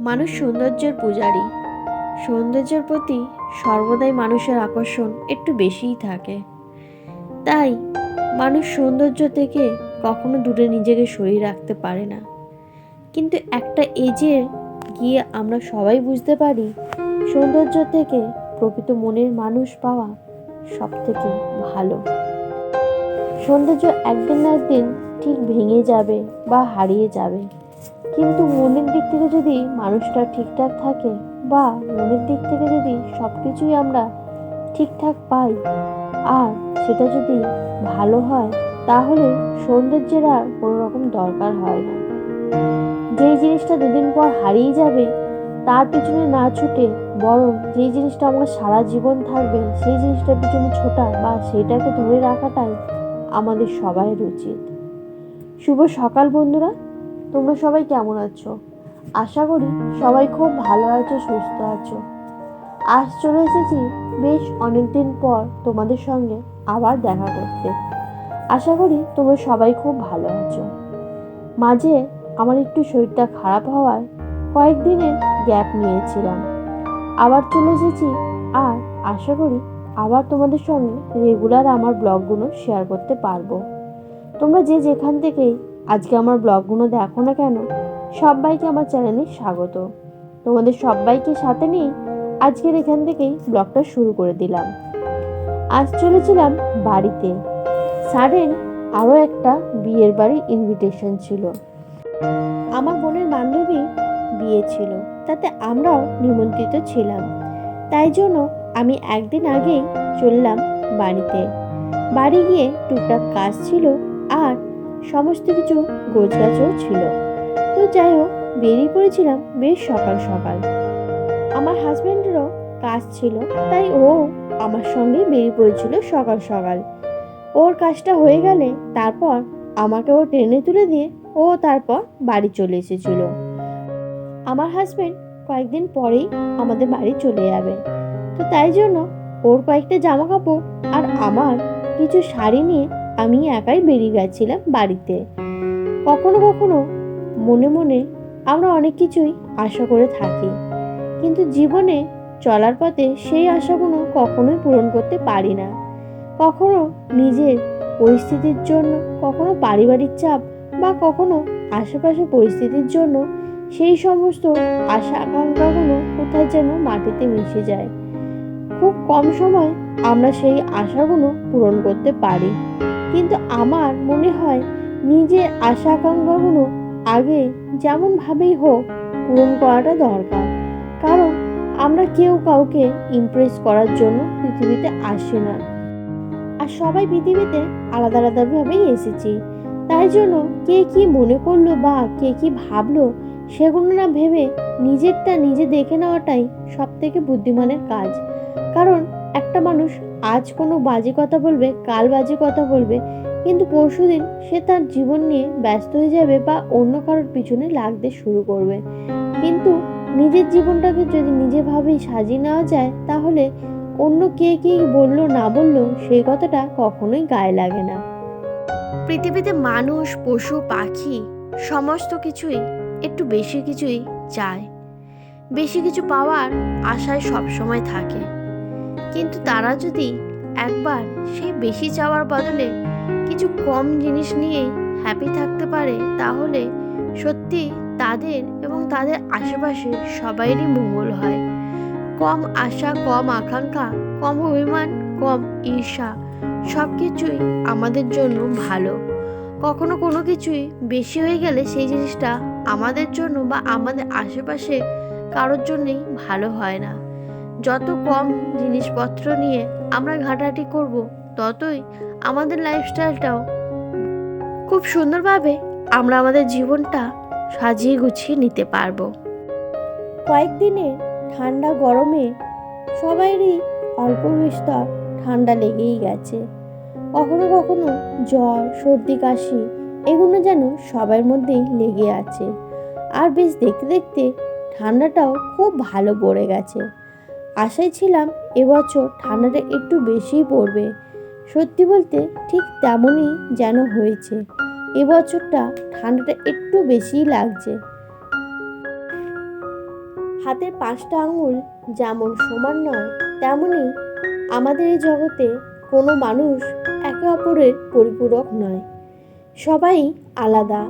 মানুষ সৌন্দর্যের পূজারী। সৌন্দর্যের প্রতি সর্বদাই মানুষের আকর্ষণ একটু বেশিই থাকে। তাই মানুষ সৌন্দর্য থেকে কখনো দূরে নিজেকে সরিয়ে রাখতে পারে না। কিন্তু একটা এজে গিয়ে আমরা সবাই বুঝতে পারি সৌন্দর্য থেকে প্রকৃত মনের মানুষ পাওয়া সব থেকে ভালো। সৌন্দর্য একদিন না একদিন ঠিক ভেঙে যাবে বা হারিয়ে যাবে, কিন্তু মনের দিক থেকে যদি মানুষটা ঠিকঠাক থাকে বা মনের দিক থেকে যদি সব কিছুই আমরা ঠিকঠাক পাই আর সেটা যদি ভালো হয়, তাহলে সৌন্দর্যের আর কোনো রকম দরকার হয় না। যেই জিনিসটা দুদিন পর হারিয়ে যাবে তার পিছনে না ছুটে বরং যেই জিনিসটা আমার সারা জীবন থাকবে সেই জিনিসটার পিছনে ছোটা বা সেটাকে ধরে রাখাটাই আমাদের সবাইয়ের উচিত। শুভ সকাল বন্ধুরা, তোমরা সবাই কেমন আছো? আশা করি সবাই খুব ভালো আছো, সুস্থ আছো। আজ চলে এসেছি বেশ অনেকদিন পর তোমাদের সঙ্গে আবার দেখা করতে। আশা করি তোমরা সবাই খুব ভালো আছো। মাঝে আমার একটু শরীরটা খারাপ হওয়ায় কয়েকদিনের গ্যাপ নিয়েছিলাম, আবার চলে এসেছি। আর আশা করি আবার তোমাদের সঙ্গে রেগুলার আমার ব্লগগুলো শেয়ার করতে পারবো। তোমরা যে যেখান থেকেই আজকে আমার ব্লগগুলো দেখো না কেন, সবাইকে আমার চ্যানেলে স্বাগত। তোমাদের সবাইকে সাথে নিয়ে আজকের এখান থেকেই ব্লগটা শুরু করে দিলাম। আজ চলেছিলাম বাড়িতে, সাডেন আরও একটা বিয়ের বাড়ির ইনভিটেশন ছিল। আমার বোনের বান্ধবী বিয়ে ছিল, তাতে আমরাও নিমন্ত্রিত ছিলাম। তাই জন্য আমি একদিন আগেই চললাম বাড়িতে। বাড়ি গিয়ে টুকটাক কাজ ছিল আর সমস্ত কিছু গোছগাছও ছিল। তো যাই হোক, বেরিয়ে পড়েছিলাম বেশ সকাল সকাল। আমার হাজব্যান্ডেরও কাজ ছিল, তাই ও আমার সঙ্গে বেরিয়ে পড়েছিল সকাল সকাল। ওর কাজটা হয়ে গেলে তারপর আমাকে ও ট্রেনে তুলে দিয়ে ও তারপর বাড়ি চলে এসেছিল। আমার হাজব্যান্ড কয়েকদিন পরেই আমাদের বাড়ি চলে যাবে, তো তাই জন্য ওর কয়েকটা জামা কাপড় আর আমার কিছু শাড়ি নিয়ে আমি একাই বেরিয়ে গেছিলাম বাড়িতে। কখনো কখনো মনে মনে আমরা অনেক কিছুই আশা করে থাকি, কিন্তু জীবনে চলার পথে সেই আশাগুলো কখনোই পূরণ করতে পারি না। কখনো নিজের পরিস্থিতির জন্য, কখনো পারিবারিক চাপ বা কখনো আশেপাশে পরিস্থিতির জন্য সেই সমস্ত আশা আকাঙ্ক্ষাগুলো কোথায় যেন মাটিতে মিশে যায়। খুব কম সময় আমরা সেই আশাগুলো পূরণ করতে পারি, কিন্তু আমার মনে হয় নিজের আশা আকাঙ্ক্ষাগুলো আগে যেমনভাবেই হোক পূরণ করাটা দরকার। কারণ আমরা কেউ কাউকে ইমপ্রেস করার জন্য পৃথিবীতে আসি না, আর সবাই পৃথিবীতে আলাদা আলাদাভাবেই এসেছি। তাই জন্য কে কি মনে করলো বা কে কি ভাবলো সেগুলো না ভেবে নিজেরটা নিজে দেখে নেওয়াটাই সব থেকে বুদ্ধিমানের কাজ। কারণ একটা মানুষ আজ কোনো বাজে কথা বলবে, কাল বাজে কথা বলবে, কিন্তু পরশুদিন সে তার জীবন নিয়ে ব্যস্ত হয়ে যাবে বা অন্য কারোর পিছনে লাগতে শুরু করবে। কিন্তু নিজের জীবনটাকে যদি নিজেভাবেই সাজিয়ে নেওয়া যায়, তাহলে অন্য কে কি বললো না বললো সেই কথাটা কখনোই গায়ে লাগে না। পৃথিবীতে মানুষ, পশু, পাখি সমস্ত কিছুই একটু বেশি কিছুই চায়, বেশি কিছু পাওয়ার আশায় সবসময় থাকে। কিন্তু তারা যদি একবার সেই বেশি চাওয়ার বদলে কিছু কম জিনিস নিয়েই হ্যাপি থাকতে পারে, তাহলে সত্যি তাদের এবং তাদের আশেপাশে সবাইরই মঙ্গল হয়। কম আশা, কম আকাঙ্ক্ষা, কম অভিমান, কম ঈর্ষা সব কিছুই আমাদের জন্য ভালো। কখনো কোনো কিছুই বেশি হয়ে গেলে সেই জিনিসটা আমাদের জন্য বা আমাদের আশেপাশে কারোর জন্যই ভালো হয় না। যত কম জিনিসপত্র নিয়ে আমরা ঘাঁটাঘাঁটি করব, ততই আমাদের লাইফস্টাইলটাও খুব সুন্দরভাবে আমরা আমাদের জীবনটা সাজিয়ে গুছিয়ে নিতে পারবো। কয়েকদিনের ঠান্ডা গরমে সবাইরই অল্প বিস্তর ঠান্ডা লেগেই গেছে। কখনো কখনো জ্বর, সর্দি, কাশি এগুলো যেন সবার মধ্যেই লেগে আছে। আর বেশ দেখতে দেখতে ঠান্ডাটাও খুব ভালো পড়ে গেছে। আশায় ছিলাম এবছর ঠান্ডাটা একটু বেশিই পড়বে। সত্যি বলতে ঠিক তেমনই যেন হয়েছে। এবছরটা ঠান্ডাটা একটু বেশিই লাগছে। হাতের 5টা আঙুল যেমন সমান নয়, তেমনি আমাদের এই জগতে কোনো মানুষ একে অপরের পরিপূরক নয়। সবাই আলাদা।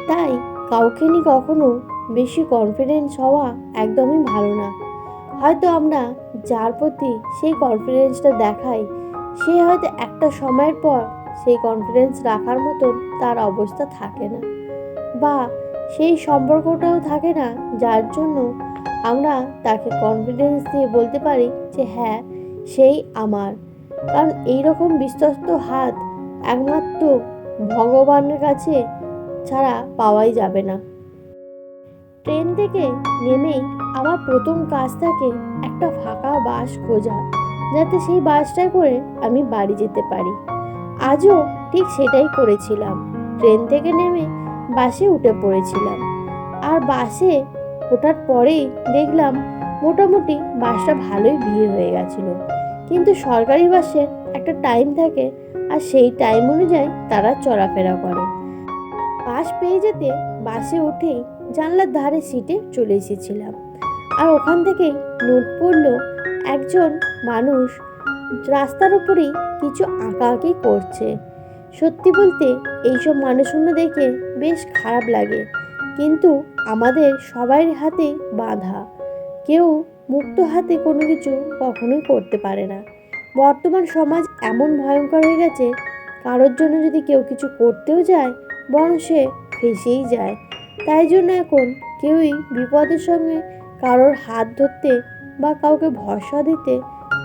তাই কাউকে নিয়ে কখনো বেশি কনফিডেন্স হওয়া একদমই ভালো না। হয়তো আমরা যার প্রতি সেই কনফিডেন্সটা দেখাই, সে হয়তো একটা সময়ের পর সেই কনফিডেন্স রাখার মতন তার অবস্থা থাকে না, বা সেই সম্পর্কটাও থাকে না যার জন্য আমরা তাকে কনফিডেন্স দিয়ে বলতে পারি যে হ্যাঁ, সেই আমার। কারণ এইরকম বিশ্বস্ত হাত একমাত্র ভগবানের কাছে ছাড়া পাওয়াই যাবে না। ট্রেন থেকে নেমেই আমার প্রথম কাজ থাকে একটা ফাঁকা বাস খোঁজা, যাতে সেই বাসটায় করে আমি বাড়ি যেতে পারি। আজও ঠিক সেটাই করেছিলাম। ট্রেন থেকে নেমে বাসে উঠে পড়েছিলাম, আর বাসে ওঠার পরেই দেখলাম মোটামুটি বাসটা ভালোই ভিড় হয়ে গেছিল। কিন্তু সরকারি বাসের একটা টাইম থাকে, আর সেই টাইম অনুযায়ী তারা চলাফেরা করে। বাস পেয়ে যেতে বাসে উঠেই জানলার ধারে সিটে চলে এসেছিলাম, আর ওখান থেকেই নোট পড়ল একজন মানুষ রাস্তার উপরেই কিছু আঁকাআঁকি করছে। সত্যি বলতে এইসব মানুষগুলো দেখে বেশ খারাপ লাগে, কিন্তু আমাদের সবার হাতে বাঁধা। কেউ মুক্ত হাতে কোনো কিছু কখনোই করতে পারে না। বর্তমান সমাজ এমন ভয়ঙ্কর হয়ে গেছে, কারোর জন্য যদি কেউ কিছু করতেও যায়, বরং সে ফেঁসেই যায়। তাই জন্য এখন কেউই বিপদের সঙ্গে কারোর হাত ধরতে বা কাউকে ভরসা দিতে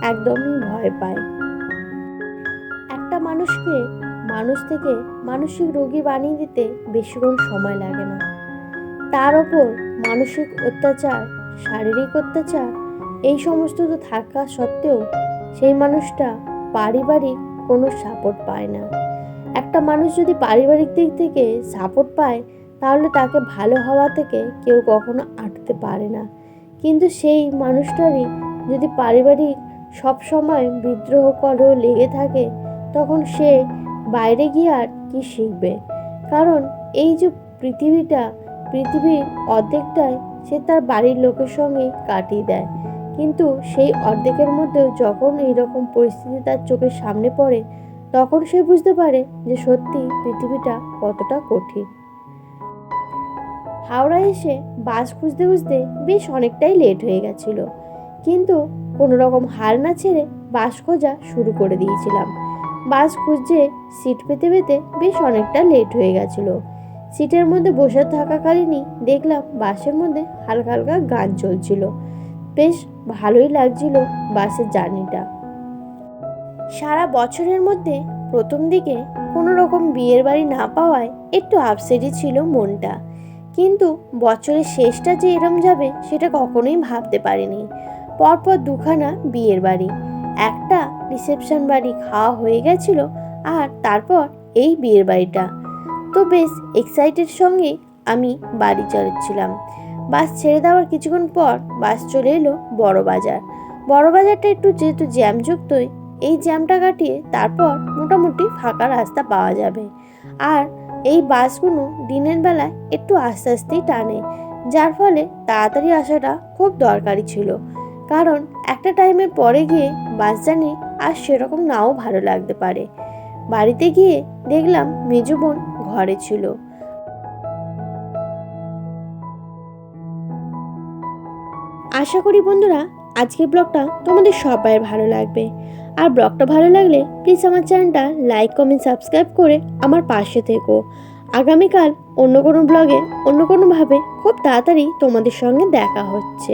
একদমই ভয় পায়। একটা মানুষকে মানুষ থেকে মানসিক রোগী বানিয়ে দিতে বেশিক্ষণ সময় লাগে না। তার ওপর মানসিক অত্যাচার, শারীরিক অত্যাচার এই সমস্ত তো থাকা সত্ত্বেও সেই মানুষটা পারিবারিক কোনো সাপোর্ট পায় না। একটা মানুষ যদি পারিবারিক দিক থেকে সাপোর্ট পায়, তাহলে তাকে ভালো হওয়া থেকে কেউ কখনো আটতে পারে না। কিন্তু সেই মানুষটারই যদি পারিবারিক সবসময় বিদ্রোহ করো লেগে থাকে, তখন সে বাইরে গিয়ে আর কি শিখবে? কারণ এই যে পৃথিবীর অর্ধেকটাই সে তার বাড়ির লোকের সঙ্গে কাটিয়ে দেয়, কিন্তু সেই অর্ধেকের মধ্যেও যখন এইরকম পরিস্থিতি তার চোখের সামনে পড়ে, তখন সে বুঝতে পারে যে সত্যি পৃথিবীটা কতটা কঠিন। হাওড়া এসে বাস খুঁজতে খুঁজতে বেশ অনেকটাই লেট হয়ে গেছিল, কিন্তু কোনো রকম হার না ছেড়ে বাস খোঁজা শুরু করে দিয়েছিলাম। বাস খুঁজছে সিট পেতে পেতে বেশ অনেকটা লেট হয়ে গেছিল। সিটের মধ্যে বসে থাকাকালীনই দেখলাম বাসের মধ্যে হালকা হালকা গান চলছিল। বেশ ভালোই লাগছিল বাসের জার্নিটা। সারা বছরের মধ্যে প্রথম দিকে কোনো রকম বিয়ের বাড়ি না পাওয়ায় একটু আপসেটই ছিল মনটা, কিন্তু বছরের শেষটা যে এরম যাবে সেটা কখনোই ভাবতে পারিনি। পরপর দুখানা বিয়ের বাড়ি, একটা রিসেপশন বাড়ি খাওয়া হয়ে গেছিল, আর তারপর এই বিয়ের বাড়িটা। তো বেশ এক্সাইটেড সঙ্গে আমি বাড়ি চলেছিলাম। বাস ছেড়ে দেওয়ার কিছুক্ষণ পর বাস চলে এলো বড় বাজার। বড় বাজারটা একটু যেহেতু জ্যামযুক্তই, এই জ্যামটা কাটিয়ে তারপর মোটামুটি ফাঁকা রাস্তা পাওয়া যাবে। আর এই বাসগুলো দিনের বেলায় একটু আস্তে আস্তেই টানে, যার ফলে তাড়াতাড়ি আসাটা খুব দরকারি ছিল। কারণ একটা টাইমের পরে গিয়ে বাস জার্নি আর সেরকম নাও ভালো লাগতে পারে। বাড়িতে গিয়ে দেখলাম মেজো বোন ঘরে ছিল। আশা করি বন্ধুরা আজকের ব্লগটা তোমাদের সবাই ভালো লাগবে। আর ব্লগটা ভালো লাগলে প্লিজ আমার চ্যানেলটা লাইক, কমেন্ট, সাবস্ক্রাইব করে আমার পাশে থেকো। আগামীকাল অন্য কোনো ব্লগে অন্য কোনোভাবে খুব তাড়াতাড়ি তোমাদের সঙ্গে দেখা হচ্ছে।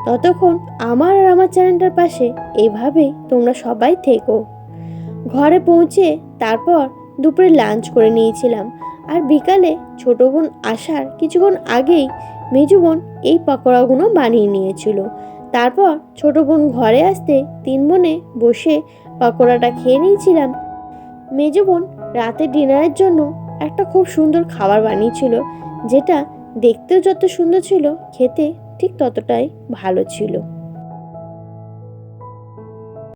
ততক্ষণ আমার আর আমার চ্যানেলটার পাশে এইভাবেই তোমরা সবাই থেকো। ঘরে পৌঁছে তারপর দুপুরে লাঞ্চ করে নিয়েছিলাম, আর বিকালে ছোটো বোন আসার কিছুক্ষণ আগেই মেজো বোন এই পকোড়াগুলো বানিয়ে নিয়েছিল। তারপর ছোটো বোন ঘরে আসতে 3 বোনে বসে পকোড়াটা খেয়ে নিয়েছিলাম। মেজো বোন রাতে ডিনারের জন্য একটা খুব সুন্দর খাবার বানিয়েছিল, যেটা দেখতেও যত সুন্দর ছিল, খেতে ঠিক ততটাই ভালো ছিল।